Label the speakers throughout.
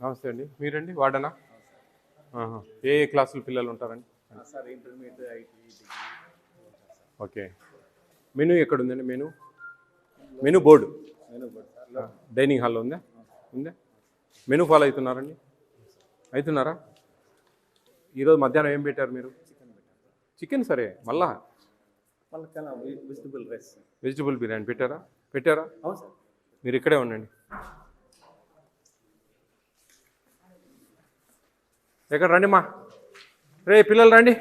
Speaker 1: నమస్తే అండి. మీరండి వార్డనా? ఆహా. ఏ ఏ క్లాసుల పిల్లలు ఉంటారండి?
Speaker 2: Sir intermediate IT degree.
Speaker 1: Okay. Menu ఎక్కడ ఉందండి? Menu board
Speaker 2: menu board sir
Speaker 1: dining హాల్లో ఉందా? ఉందా? మెనూ ఫాలో అవుతున్నారండి? అవుతున్నారా? ఈరోజు మధ్యాహ్నం ఏం పెట్టారు మీరు?
Speaker 2: చికెన్ పెట్టారు.
Speaker 1: చికెన్ సరే, మళ్ళా
Speaker 2: వెజిటబుల్ రైస్.
Speaker 1: వెజిటబుల్ బిర్యానీ పెట్టారా?
Speaker 2: అవును సార్.
Speaker 1: మీరు ఇక్కడే ఉండండి. ఎక్కడ రండి మా రే పిల్లలు రండి,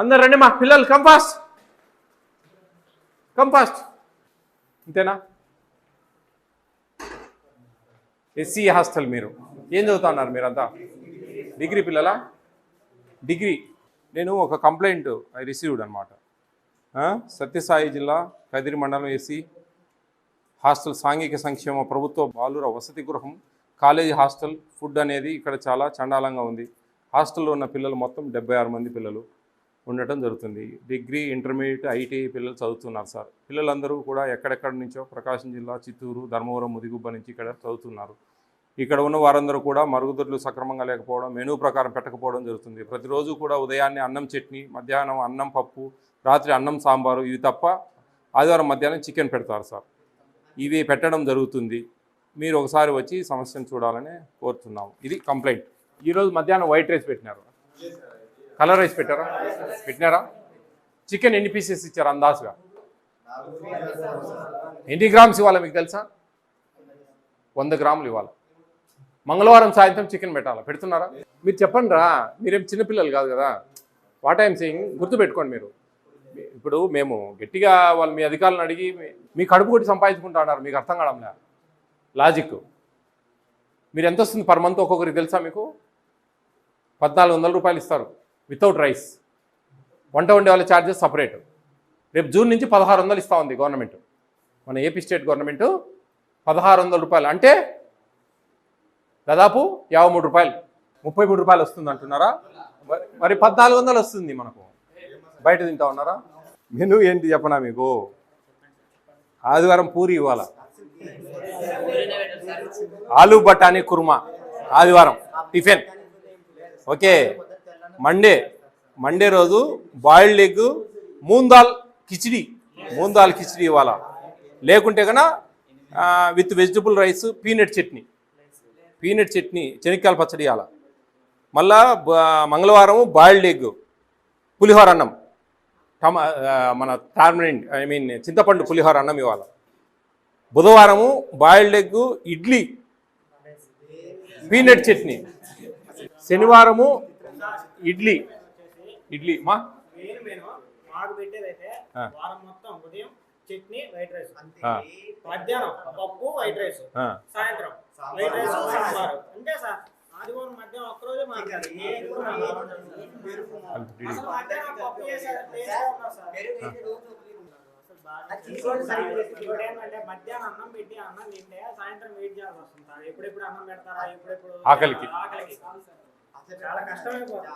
Speaker 1: అందరు రండి మా పిల్లలు. కంపాస్ట్ ఇంతేనా? SC hostel. మీరు ఏం చదువుతున్నారు మీరంతా? డిగ్రీ పిల్లలా? డిగ్రీ. నేను ఒక కంప్లైంట్ ఐ రిసీవ్డ్ అనమాట. సత్యసాయి జిల్లా కదిరి మండలం ఎస్సీ హాస్టల్ సాంఘిక సంక్షేమ ప్రభుత్వ బాలుర వసతి గృహం కాలేజీ హాస్టల్ ఫుడ్ అనేది ఇక్కడ చాలా చండాలంగా ఉంది. హాస్టల్లో ఉన్న పిల్లలు మొత్తం 76 మంది పిల్లలు ఉండటం జరుగుతుంది. డిగ్రీ, ఇంటర్మీడియట్, ఐటీఐ పిల్లలు చదువుతున్నారు సార్. పిల్లలందరూ కూడా ఎక్కడెక్కడి నుంచో ప్రకాశం జిల్లా, చిత్తూరు, ధర్మవరం, ముదిగుబ్బ నుంచి ఇక్కడ చదువుతున్నారు. ఇక్కడ ఉన్న వారందరూ కూడా మరుగుదొడ్లు సక్రమంగా లేకపోవడం, మెనూ ప్రకారం పెట్టకపోవడం జరుగుతుంది. ప్రతిరోజు కూడా ఉదయాన్నే అన్నం చట్నీ, మధ్యాహ్నం అన్నం పప్పు, రాత్రి అన్నం సాంబారు, ఇవి తప్ప ఆదివారం మధ్యాహ్నం చికెన్ పెడతారు సార్. ఇవి పెట్టడం జరుగుతుంది. మీరు ఒకసారి వచ్చి సమస్యను చూడాలని కోరుతున్నాము. ఇది కంప్లైంట్. ఈరోజు మధ్యాహ్నం వైట్ రైస్ పెట్టినారు, కలర్ రైస్ పెట్టినారా? చికెన్ ఎన్ని పీసెస్ ఇచ్చారు అందాజుగా? ఎన్ని గ్రామ్స్ ఇవ్వాలి మీకు తెలుసా? 100 గ్రాములు ఇవ్వాలి. మంగళవారం సాయంత్రం చికెన్ పెడుతున్నారా? మీరు చెప్పండి రా, మీరేం చిన్నపిల్లలు కాదు కదా. వాట్ ఐఎమ్ సెయింగ్ గుర్తుపెట్టుకోండి. మీరు ఇప్పుడు మేము గట్టిగా వాళ్ళు మీ అధికారులను అడిగి మీ కడుపు కొట్టి సంపాదించుకుంటా అన్నారు. మీకు అర్థం కావడంలే లాజిక్. మీరు ఎంత వస్తుంది పర్ మంత్ ఒక్కొక్కరికి తెలుసా? మీకు 1400 రూపాయలు ఇస్తారు వితౌట్ రైస్. వంట వండే వాళ్ళ ఛార్జెస్ సపరేట్. రేపు జూన్ నుంచి 1600 ఇస్తూ ఉంది గవర్నమెంట్, మన ఏపీ స్టేట్ గవర్నమెంట్. 1600 రూపాయలు అంటే దాదాపు 53 రూపాయలు, 33 రూపాయలు వస్తుంది అంటున్నారా? మరి 1400 వస్తుంది మనకు. బయట తింటా ఉన్నారా? మెనూ ఏంటి చెప్పనా మీకు? ఆదివారం పూరి ఇవ్వాలా, ఆలు బఠానీ కుర్మా ఆదివారం టిఫిన్. ఓకే. మండే రోజు బాయిల్డ్ ఎగ్, మూంగ్ దాల్ కిచిడి ఇవ్వాలా. లేకుంటే కన్నా with vegetable rice, peanut chutney, శనక్కాయల పచ్చడి ఇవ్వాలా. మళ్ళా మంగళవారం బాయిల్డ్ ఎగ్, పులిహోర అన్నం, మన టార్మరిన్ చింతపండు పులిహోర అన్నం ఇవ్వాలి. బుధవారము boiled egg, idli, peanut chutney. శనివారము ఇడ్లీ మా
Speaker 3: మాకు పెట్టేదైతే వారం మొత్తం ఉదయం చట్నీ, వైట్ రైస్, మధ్యాహ్నం పప్పు, వైట్ రైస్, సాయంత్రం వైట్ రైస్, సాంబార్. అంతే సార్. ఆదివారం మధ్యాహ్నం ఒక్కరోజే మధ్యాహ్నం పప్పు చేశారు. మధ్యాహ్నం అన్నం పెట్టి అన్నం తింటే సాయంత్రం వెయిట్ చేయాల్సి వస్తుంది సార్. ఎప్పుడెప్పుడు అన్నం పెడతారా, ఎప్పుడెప్పుడు
Speaker 1: ఆకలికి
Speaker 3: చాలా కష్టమైపోతుంది.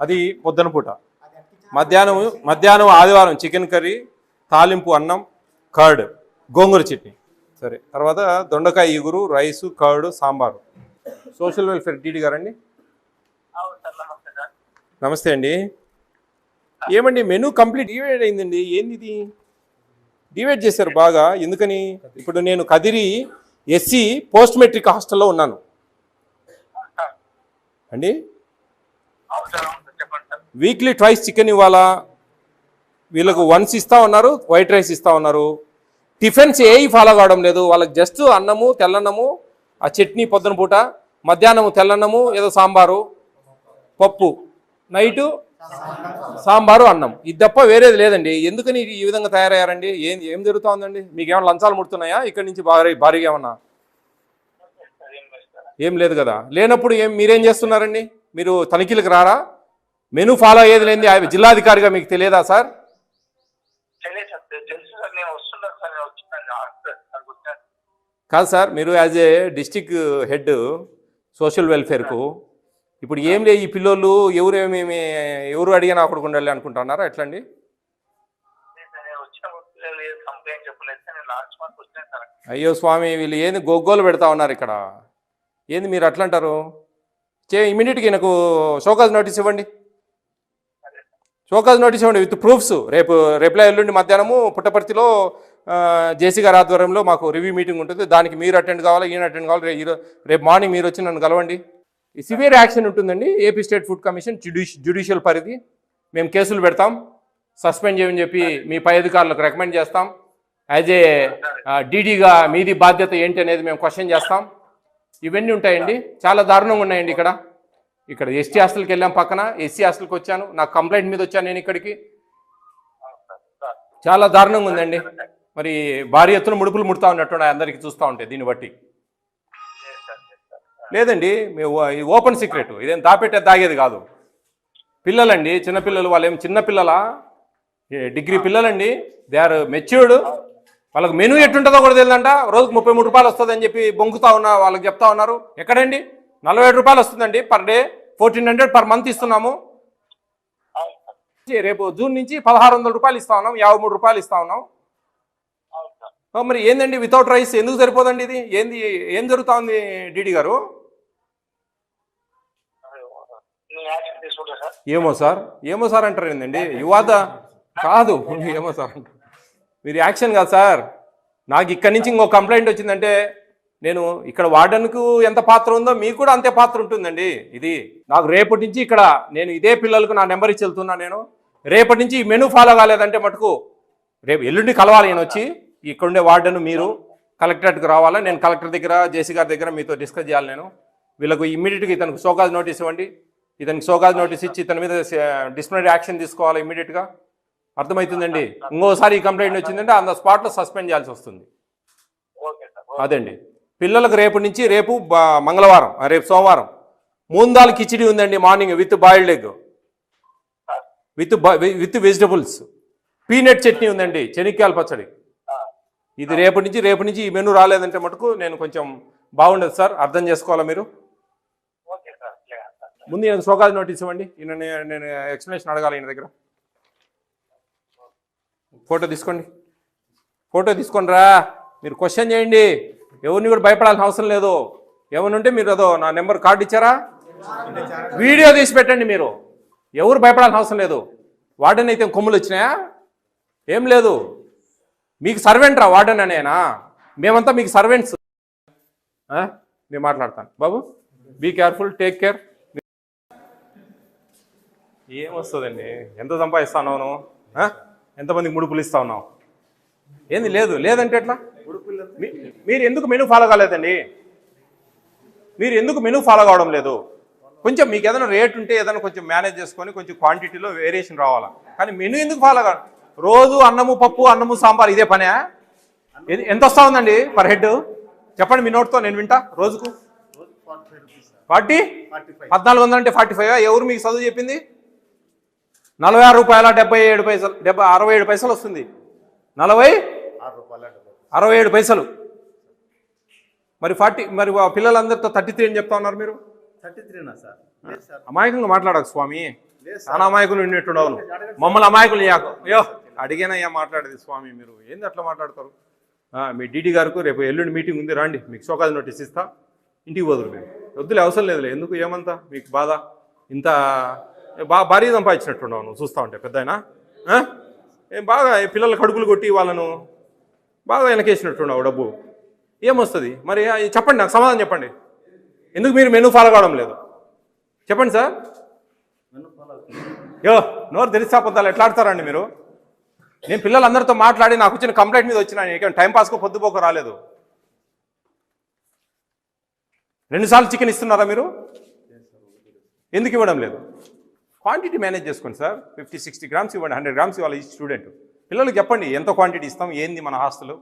Speaker 1: అది పొద్దున పూట. మధ్యాహ్నం ఆదివారం చికెన్ కర్రీ, తాలింపు అన్నం, కర్డ్, గోంగూర చట్నీ. సరే. తర్వాత దొండకాయ ఇగురు, rice, curd, sambar. Social welfare DD గారండి? నమస్తే అండి. ఏమండి మెనూ కంప్లీట్ డివైడ్ అయిందండి. ఏంది ఇది? డివైడ్ చేశారు బాగా. ఎందుకని? ఇప్పుడు నేను కదిరి ఎస్సీ పోస్ట్ మెట్రిక్ హాస్టల్లో ఉన్నాను అండి. వీక్లీ ట్వైస్ చికెన్ ఇవ్వాలా. వీళ్ళకు వన్స్ ఇస్తా ఉన్నారు, వైట్ రైస్ ఇస్తా ఉన్నారు. టిఫిన్స్ ఏవి ఫాలో కావడం లేదు. వాళ్ళకి జస్ట్ అన్నము, తెల్లన్నము, ఆ చట్నీ పొద్దున పూట, మధ్యాహ్నము తెల్లన్నము, ఏదో సాంబారు, పప్పు, నైటు సాంబారు, అన్నం. ఇది తప్ప వేరేది లేదండి. ఎందుకని ఈ విధంగా తయారయ్యారండి? ఏం జరుగుతూ ఉందండి? మీకు ఏమైనా లంచాలు ముడుతున్నాయా ఇక్కడి నుంచి? భారీగా ఏమన్నా? ఏం లేదు కదా. లేనప్పుడు మీరేం చేస్తున్నారండి? మీరు తనిఖీలకు రారా? మెనూ ఫాలో అయ్యేది లేని జిల్లాధికారిగా మీకు తెలియదా సార్? కాదు సార్, మీరు as a district head social వెల్ఫేర్కు ఇప్పుడు ఏం లేదు. ఈ పిల్లోళ్ళు ఎవరు అడిగినా అక్కడికి ఉండాలి అనుకుంటున్నారా? ఎట్లండి? అయ్యో స్వామి, వీళ్ళు ఏంది గోగోలు పెడతా ఉన్నారు ఇక్కడ. ఏంది మీరు అట్లా అంటారు? ఇమీడియట్గా నాకు షోకాజ్ నోటీస్ ఇవ్వండి. షోకాజ్ నోటీస్ ఇవ్వండి విత్ ప్రూఫ్స్. రేపులా ఎల్లుండి మధ్యాహ్నము పుట్టపర్తిలో జేసీ గారి ఆధ్వర్యంలో మాకు రివ్యూ మీటింగ్ ఉంటుంది. దానికి మీరు అటెండ్ కావాలి, ఈయన అటెండ్ కావాలి. రేపు మార్నింగ్ మీరు వచ్చి నన్ను కలవండి. సివియర్ యాక్షన్ ఉంటుందండి. AP state food commission judicial పరిధి. మేము కేసులు పెడతాం, సస్పెండ్ చేయమని చెప్పి మీ పై అధికారులకు రికమెండ్ చేస్తాం. యాజ్ ఏ డీడీగా మీది బాధ్యత ఏంటి అనేది మేము క్వశ్చన్ చేస్తాం. ఇవన్నీ ఉంటాయండి. చాలా దారుణంగా ఉన్నాయండి. ఇక్కడ ఎస్టీ హాస్టల్కి వెళ్ళాం, పక్కన ఎస్సీ హాస్టల్కి వచ్చాను. నాకు కంప్లైంట్ మీద వచ్చాను నేను ఇక్కడికి. చాలా దారుణంగా ఉందండి. మరి భారీ ఎత్తున ముడుపులు ముడతా ఉన్నట్టు అందరికీ చూస్తూ ఉంటే దీన్ని బట్టి. లేదండి, ఓపెన్ సీక్రెట్, ఇదేం దాగేది కాదు. పిల్లలండి, చిన్నపిల్లలు. వాళ్ళు ఏం చిన్నపిల్లలా? డిగ్రీ పిల్లలండి. They are matured. వాళ్ళకి మెనూ ఎట్టుంటుందో కూడా తెలియదంట. రోజుకు 33 రూపాయలు వస్తుందని చెప్పి బొంకుతా ఉన్నా వాళ్ళకి చెప్తా ఉన్నారు. ఎక్కడండి? 47 రూపాయలు వస్తుందండి పర్ డే. 1400 పర్ మంత్ ఇస్తున్నాము. రేపు జూన్ నుంచి 1600 రూపాయలు ఇస్తా ఉన్నాం, 53 రూపాయలు ఇస్తా ఉన్నాం. మరి ఏందండి వితౌట్ రైస్ ఎందుకు సరిపోదండి? ఇది ఏం జరుగుతా ఉంది డీడీ గారు? ఏమో సార్ అంటారు ఏందండి? యువత కాదు, ఏమో సార్ అంటారు. మీరు యాక్షన్ కాదు సార్. నాకు ఇక్కడి నుంచి ఇంకో కంప్లైంట్ వచ్చిందంటే నేను ఇక్కడ వార్డెన్కు ఎంత పాత్ర ఉందో మీకు కూడా అంతే పాత్ర ఉంటుందండి. ఇది నాకు రేపటి నుంచి ఇక్కడ నేను ఇదే పిల్లలకు నా నెంబర్ ఇచ్చి వెళ్తున్నా. నేను రేపటి నుంచి ఈ మెనూ ఫాలో కాలేదంటే మటుకు రేపు ఎల్లుండి కలవాలి. నేను వచ్చి ఇక్కడుండే వార్డెన్ మీరు కలెక్టరేట్కి రావాలా. నేను కలెక్టర్ దగ్గర, జేసీ గారి దగ్గర మీతో డిస్కస్ చేయాలి. నేను వీళ్ళకు ఇమ్మీడియట్గా ఇతనికి షోకాజ్ నోటీస్ ఇవ్వండి. ఇతనికి షోకాజ్ నోటీస్ ఇచ్చి ఇతని మీద డిసిప్లినరీ యాక్షన్ తీసుకోవాలి ఇమ్మీడియట్గా. అర్థమవుతుందండి? ఇంకోసారి ఈ కంప్లైంట్ వచ్చిందంటే ఆన్ ద స్పాట్లో సస్పెండ్ చేయాల్సి వస్తుంది. అదండి. పిల్లలకు రేపు మంగళవారం, రేపు సోమవారం మూందాల్ కిచిడి ఉందండి morning with boiled egg, with vegetables. Peanut chutney ఉందండి, చెనిక్కాయల పచ్చడి. ఇది రేపు నుంచి ఈ మెనూ రాలేదంటే మటుకు నేను కొంచెం బాగుండదు సార్. అర్థం చేసుకోవాలా మీరు. ముందు నేను షోకాజ్ నోటీస్ ఇవ్వండి. నేను ఎక్స్ప్లెనేషన్ అడగాలి ఈయన దగ్గర. ఫోటో తీసుకోండి రా. మీరు క్వశ్చన్ చేయండి. ఎవరిని కూడా భయపడాల్సిన అవసరం లేదు. ఏమని ఉంటే మీరు అదో నా నెంబర్ కార్డు ఇచ్చారా, వీడియో తీసి పెట్టండి. మీరు ఎవరు భయపడాల్సిన అవసరం లేదు. వార్డెన్ అయితే కొమ్ములు వచ్చినాయా? ఏం లేదు. మీకు సర్వెంట్ రా వార్డెన్ అనేనా? మేమంతా మీకు సర్వెంట్స్. నేను మాట్లాడతాను బాబు. Be careful, take care. ఏమొస్తుందండి? ఎంత సంపాదిస్తాను నువ్వు? ఎంతమందికి ముడుపులు ఇస్తా ఉన్నావు? ఏంది లేదంటే ఎట్లా? మీరు ఎందుకు మెనూ ఫాలో కాలేదండి? మీరు ఎందుకు మెనూ ఫాలో కావడం లేదు? కొంచెం మీకు ఏదైనా రేట్ ఉంటే ఏదైనా కొంచెం మేనేజ్ చేసుకొని కొంచెం క్వాంటిటీలో వేరియేషన్ రావాలా. కానీ మెనూ ఎందుకు ఫాలో కాదు? రోజు అన్నము పప్పు, అన్నము సాంబార్ ఇదే పనే? ఎంత వస్తా ఉందండి పర్ హెడ్? చెప్పండి మీ నోట్తో, నేను వింటా. రోజుకు 40, 1400 అంటే 45. ఎవరు మీకు చదువు చెప్పింది? 46 రూపాయల 77 పైసలు, 67 పైసలు వస్తుంది. 67 పైసలు. మరి 40, మరి పిల్లలందరితో 33 అని చెప్తా ఉన్నారు మీరు.
Speaker 2: 33నా సార్?
Speaker 1: అమాయకంగా మాట్లాడకు స్వామి. చాలా అమాయకులు ఉన్నట్టుండవు. మమ్మల్ని అమాయకులు అయ్యో అడిగేనయ్యా మాట్లాడేది స్వామి. మీరు ఏంది అట్లా మాట్లాడతారు? మీ డీడీ గారికి రేపు ఎల్లుండి మీటింగ్ ఉంది, రండి. మీకు షోకాజ్ నోటీస్ ఇస్తా. ఇంటికి పోదురు మీరు. వద్దులే, అవసరం లేదులే. ఎందుకు ఏమంతా మీకు బాధ? ఇంత భారీ సంపాదించినట్టున్నావు నువ్వు చూస్తూ ఉంటే పెద్దయినా. ఏం బాగా పిల్లల కడుపులు కొట్టి వాళ్ళను బాగా వెనకేసినట్టున్నావు డబ్బు. ఏమొస్తుంది మరి? చెప్పండి, నాకు సమాధానం చెప్పండి. ఎందుకు మీరు మెనూ ఫాలో కావడం లేదు? చెప్పండి సార్. నోరు తెలిసి పొద్దాలు ఎట్లా ఆడతారండి మీరు? నేను పిల్లలందరితో మాట్లాడి నాకు వచ్చిన కంప్లైంట్ మీద వచ్చినా. నేను టైంపాస్కు పొద్దుపోక రాలేదు. 2 సార్లు చికెన్ ఇస్తున్నారా మీరు? ఎందుకు ఇవ్వడం లేదు? క్వాంటిటీ మేనేజ్ చేసుకోండి సార్. 50-60 గ్రామ్స్ ఇవ్వండి, 100 గ్రామ్స్ ఇవ్వాలి ఈ స్టూడెంట్. పిల్లలకు చెప్పండి ఎంత క్వాంటిటీ ఇస్తాం, ఏంది మన హాస్టల్,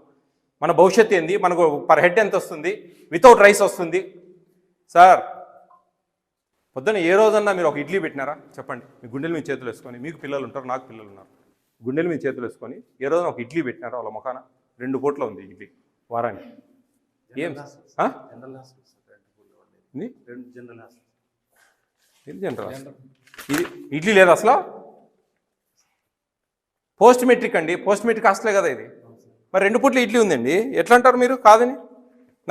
Speaker 1: మన భవిష్యత్తు ఏంది, మనకు పర్ హెడ్ ఎంత వస్తుంది, వితౌట్ రైస్ వస్తుంది. సార్ పొద్దున ఏ రోజన్నా మీరు ఒక ఇడ్లీ పెట్టినారా? చెప్పండి. మీ గుండెల మీద చేతులు వేసుకొని, మీకు పిల్లలు ఉంటారు, నాకు పిల్లలు ఉన్నారు, గుండెల మీద చేతులు వేసుకొని ఏ రోజున ఒక ఇడ్లీ పెట్టినారా? వాళ్ళ ముఖాన 2 పూట్ల ఉంది ఇడ్లీ వారానికి. ఏం జనరల్ ఇది ఇడ్లీ లేదు అసలు? పోస్ట్ మెట్రిక్ అండి, పోస్ట్ మెట్రిక్ హాస్టలే కదా ఇది. మరి 2 పూట్ల ఇడ్లీ ఉందండి, ఎట్లా అంటారు మీరు కాదని?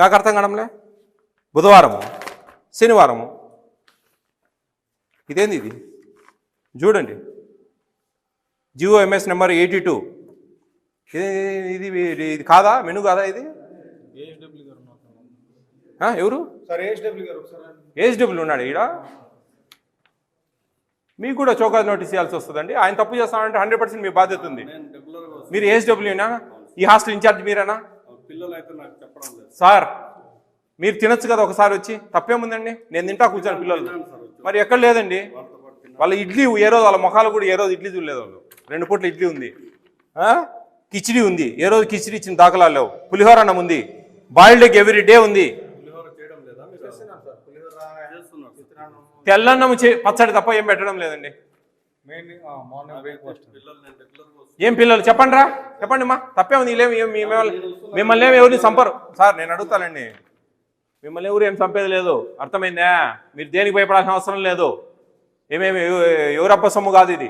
Speaker 1: నాకు అర్థం కావడంలే. బుధవారము శనివారము. ఇదేంది ఇది చూడండి, జిఓఎంఎస్ నెంబర్ 82. ఇది ఇది కాదా, మెను కాదా ఇది? ఎవరు ఏహెచ్డబ్ల్యూ ఉన్నాడు ఈడ? మీకు కూడా చౌకా నోటీస్ ఇవ్వాల్సి వస్తుందండి. ఆయన తప్పు చేస్తానంటే 100% మీ బాధ్యత ఉంది. మీరు ఏహెచ్డబ్ల్యూనా? ఈ హాస్టల్ ఇన్ఛార్జ్ మీరేనా? సార్ మీరు తినొచ్చు కదా ఒకసారి వచ్చి, తప్పేముందండి? నేను తింటా కూర్చొని పిల్లలు. మరి ఎక్కడ లేదండి, వాళ్ళ ఇడ్లీ ఏ రోజు, వాళ్ళ ముఖాలు కూడా ఏ రోజు ఇడ్లీ చూడలేదు వాళ్ళు. 2 పూట్ల ఇడ్లీ ఉంది, కిచిడి ఉంది, ఏ రోజు కిచిడి ఇచ్చిన దాఖలాలు లేవు. పులిహోర అన్నం ఉంది, బాయిల్డ్ ఎగ్ ఎవ్రీ డే ఉంది. తెల్లన్నం పచ్చడి తప్ప ఏం పెట్టడం లేదండి. ఏం పిల్లలు చెప్పండి రా, చెప్పండి మా తప్పే ఉంది. మిమ్మల్ని ఏమి ఎవరిని చంపరు సార్, నేను అడుగుతానండి. మిమ్మల్ని ఎవరు ఏం చంపేది లేదు, అర్థమైందా? మీరు దేనికి భయపడాల్సిన అవసరం లేదు. ఏమేమి ఎవరప్ప సొమ్ము కాదు ఇది.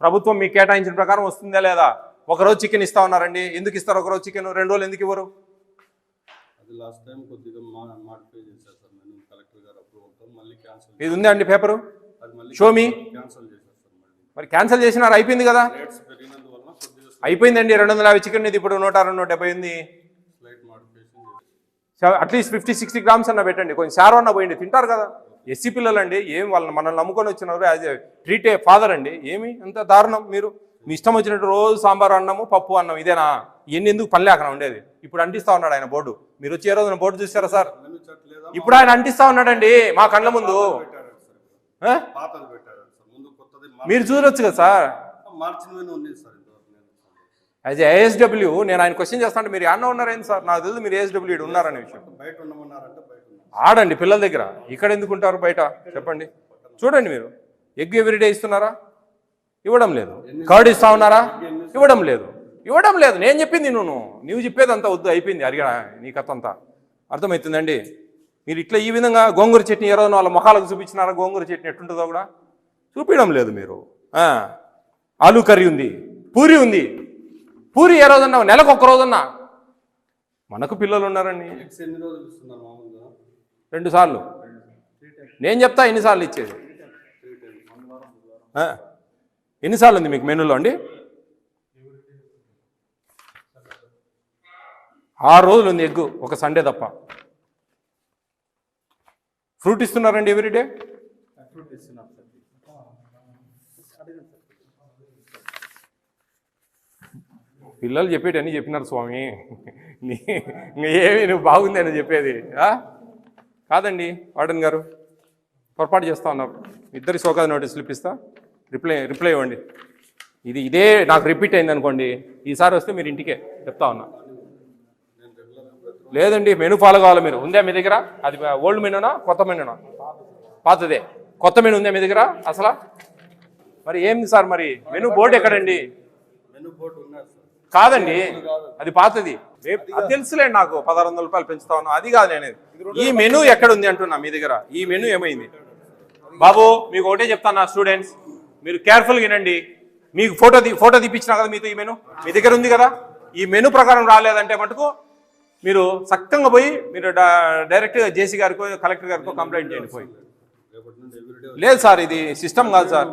Speaker 1: ప్రభుత్వం మీకు కేటాయించిన ప్రకారం వస్తుందా లేదా? ఒకరోజు చికెన్ ఇస్తా ఉన్నారండి, ఎందుకు ఇస్తారు ఒకరోజు చికెన్? 2 రోజులు ఎందుకు ఇవ్వరు? ఇది ఉందా అండి పేపరు? షోమి. మరి క్యాన్సిల్ చేసినారు, అయిపోయింది కదా. అయిపోయిందండి. 250 చికెన్ ఇది ఇప్పుడు 160, 170 ఉంది. అట్లీస్ట్ 50-60 గ్రామ్స్ అన్న పెట్టండి, కొంచెం శారో అన్న పోయింది, తింటారు కదా. ఎస్సీ పిల్లలు అండి, ఏం వాళ్ళని మనల్ని నమ్ముకొని వచ్చినారు. As a treat A father అండి. ఏమి అంత దారుణం? మీరు మీ ఇష్టం వచ్చినట్టు రోజు సాంబార్ అన్నము పప్పు అన్నం ఇదేనా? ఇవన్నీ ఎందుకు పని లేకనా ఉండేది? ఇప్పుడు అంటిస్తా ఉన్నాడు ఆయన బోర్డు. మీరు వచ్చి ఏ రోజున బోర్డు చూసారా సార్? ఇప్పుడు ఆయన అంటిస్తా ఉన్నాడండి మా కళ్ళ ముందు. మీరు చూడొచ్చు కదా సార్. యాజ్ ఏఎస్డబ్ల్యూ నేను ఆయన క్వశ్చన్ చేస్తానంటే మీరు అన్న ఉన్నారేంటి సార్? నాకు తెలుసు మీరు ఏఎస్డబ్ల్యూ ఉన్నారనే విషయం. ఆడండి పిల్లల దగ్గర, ఇక్కడ ఎందుకు ఉంటారు బయట చెప్పండి. చూడండి, మీరు ఎగ్ ఎవ్రీడే ఇస్తున్నారా? ఇవ్వడం లేదు. కర్డ్ ఇస్తా ఉన్నారా? ఇవ్వడం లేదు. నేను చెప్పింది నువ్వు చెప్పేది అంతా వద్దు, అయిపోయింది. అడిగా నీ కథ అంతా అర్థమవుతుందండి. మీరు ఇట్లా ఈ విధంగా గోంగూర చట్నీ ఏ రోజున వాళ్ళ ముఖాలకు చూపించినారా? గోంగూర చట్నీ ఎట్టుంటుందో కూడా చూపించడం లేదు మీరు. ఆలూ కర్రీ ఉంది, పూరి ఉంది. పూరి ఏ రోజన్నా, నెలకు 1 రోజన్నా. మనకు పిల్లలు ఉన్నారండి. 2 సార్లు నేను చెప్తా ఎన్నిసార్లు ఇచ్చేది. ఎన్నిసార్లు ఉంది మీకు మెనూలో అండి? 6 రోజులు ఉంది ఎగ్గు, ఒక సండే తప్ప. ఫ్రూట్ ఇస్తున్నారండి ఎవ్రీడే? పిల్లలు చెప్పేటి అన్నీ చెప్పినారు స్వామి. ఏమి నువ్వు బాగుంది అని చెప్పేది కాదండి. వార్డెన్ గారు పొరపాటు చేస్తా ఉన్నారు. ఇద్దరి సోకాద నోటీసులు ఇప్పిస్తా, రిప్లై ఇవ్వండి. ఇదే నాకు రిపీట్ అయింది అనుకోండి, ఈసారి వస్తే మీరు ఇంటికే చెప్తా ఉన్నా. లేదండి, మెనూ ఫాలో కావాలి మీరు. ఉందా మీ దగ్గర? అది ఓల్డ్ మెనూనా కొత్త మెనూనా? పాతదే. కొత్త మెనూ ఉందా మీ దగ్గర అసలు? మరి ఏంది సార్ మరి మెనూ బోర్డు ఎక్కడండి? కాదండి, అది పాతది. అది తెలుసులేండి నాకు. 1600 రూపాయలు పెంచుతా ఉన్నా, అది కాదు నేను. ఈ మెనూ ఎక్కడ ఉంది అంటున్నా మీ దగ్గర. ఈ మెనూ ఏమైంది బాబు? మీకు ఒకటే చెప్తాను స్టూడెంట్స్, మీరు కేర్ఫుల్గా వినండి. మీకు ఫోటో తీపించినా కదా మీతో. ఈ మెనూ మీ దగ్గర ఉంది కదా. ఈ మెనూ ప్రకారం రాలేదంటే మటుకు మీరు సక్కంగా పోయి మీరు డైరెక్ట్గా జేసీ గారికో కలెక్టర్ గారికో కంప్లైంట్ చేయండి పోయి. లేదు సార్, ఇది సిస్టమ్ కాదు సార్.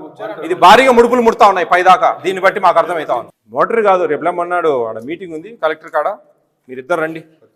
Speaker 1: ఇది భారీగా ముడుపులు ముడతా ఉన్నాయి పైదాకా. దీన్ని బట్టి మాకు అర్థమవుతా ఉంది. మోటరీ కాదు, రేపు లేమన్నాడు ఆడ మీటింగ్ ఉంది కలెక్టర్ కాడ. మీరిద్దరు రండి.